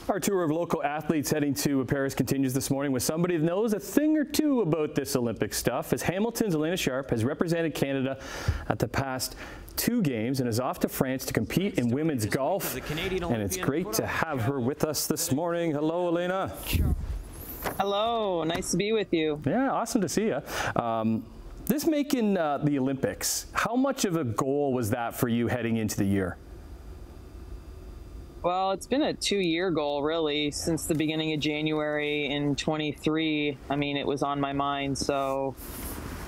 Our tour of local athletes heading to Paris continues this morning with somebody that knows a thing or two about this Olympic stuff, as Hamilton's Alena Sharp has represented Canada at the past 2 games and is off to France to compete in women's golf. And it's great to have her with us this morning. Hello, Alena. Hello, nice to be with you. Yeah, awesome to see you. This making the Olympics, how much of a goal was that for you heading into the year? Well, it's been a 2-year goal, really, since the beginning of January in 23. I mean, it was on my mind. So,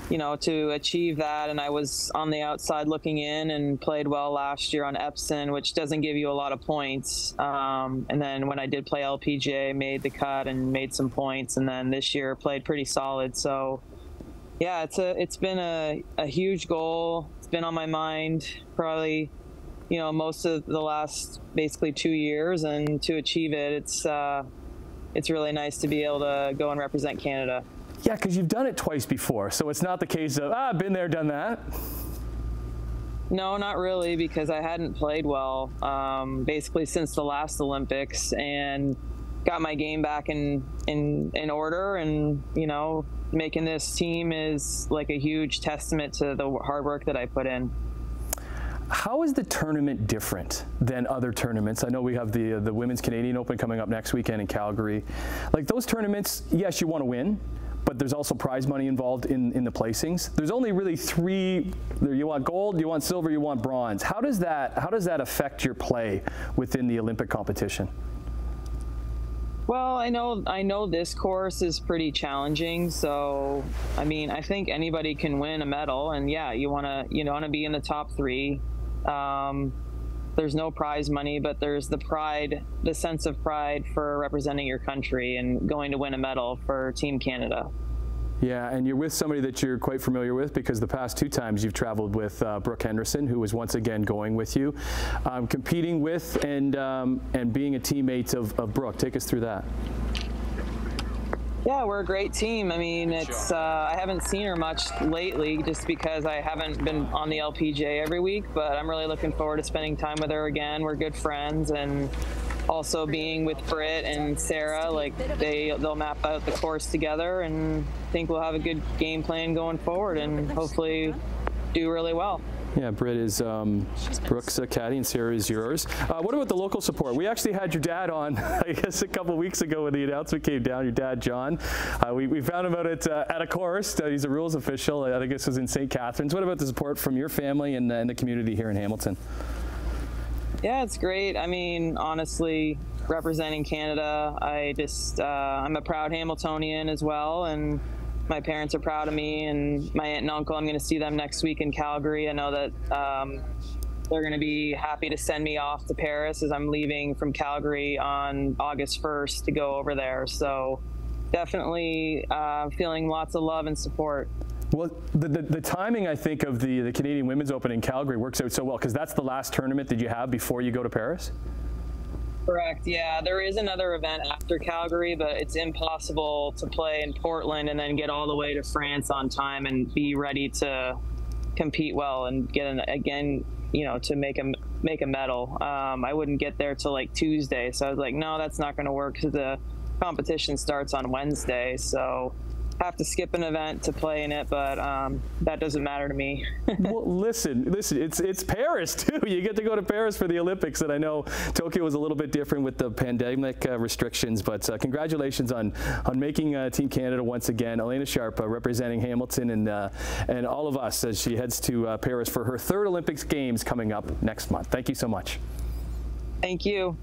you know, to achieve that, and I was on the outside looking in and played well last year on Epson, which doesn't give you a lot of points. And then when I did play LPGA, made the cut and made some points. And then this year played pretty solid. So, yeah, it's been a huge goal. It's been on my mind probably, you know, most of the last basically 2 years, and to achieve it, it's really nice to be able to go and represent Canada. Yeah, because you've done it twice before, so it's not the case of, been there, done that. No, not really, because I hadn't played well basically since the last Olympics, and got my game back in order, and, you know, making this team is like a huge testament to the hard work that I put in. How is the tournament different than other tournaments? I know we have the Women's Canadian Open coming up next weekend in Calgary. Like those tournaments, yes, you want to win, but there's also prize money involved in the placings. There's only really 3. You want gold, you want silver, you want bronze. How does that affect your play within the Olympic competition? Well, I know this course is pretty challenging, so I mean, I think anybody can win a medal, and yeah, you want to be in the top 3. There's no prize money, but there's the pride, the sense of pride for representing your country and going to win a medal for Team Canada. Yeah, and you're with somebody that you're quite familiar with, because the past 2 times you've traveled with Brooke Henderson, who was once again going with you, competing with and being a teammate of Brooke. Take us through that. Yeah, we're a great team. I mean, it's I haven't seen her much lately just because I haven't been on the LPGA every week, but I'm really looking forward to spending time with her again. We're good friends, and also being with Britt and Sarah, like they'll map out the course together, and I think we'll have a good game plan going forward and hopefully do really well. Yeah, Britt is Brooke's caddy and Sarah is yours. What about the local support? We actually had your dad on, I guess, a couple of weeks ago when the announcement came down, your dad, John. We found him out at a course. He's a rules official. I think this was in St. Catharines. What about the support from your family and the community here in Hamilton? Yeah, it's great. I mean, honestly, representing Canada, I'm a proud Hamiltonian as well, and my parents are proud of me, and my aunt and uncle, I'm going to see them next week in Calgary. I know that they're going to be happy to send me off to Paris, as I'm leaving from Calgary on August 1st to go over there. So definitely feeling lots of love and support. Well, the timing, I think, of the Canadian Women's Open in Calgary works out so well, because that's the last tournament that you have before you go to Paris? Correct, yeah. There is another event after Calgary, but it's impossible to play in Portland and then get all the way to France on time and be ready to compete well and get again, you know, to make a medal. I wouldn't get there till like Tuesday, so I was like, no, that's not going to work, because the competition starts on Wednesday, so have to skip an event to play in it, but that doesn't matter to me. Well, listen, it's Paris too. You get to go to Paris for the Olympics, and I know Tokyo was a little bit different with the pandemic restrictions, but congratulations on making Team Canada once again. Alena Sharp representing Hamilton and all of us as she heads to Paris for her 3rd Olympics Games coming up next month. Thank you so much. Thank you.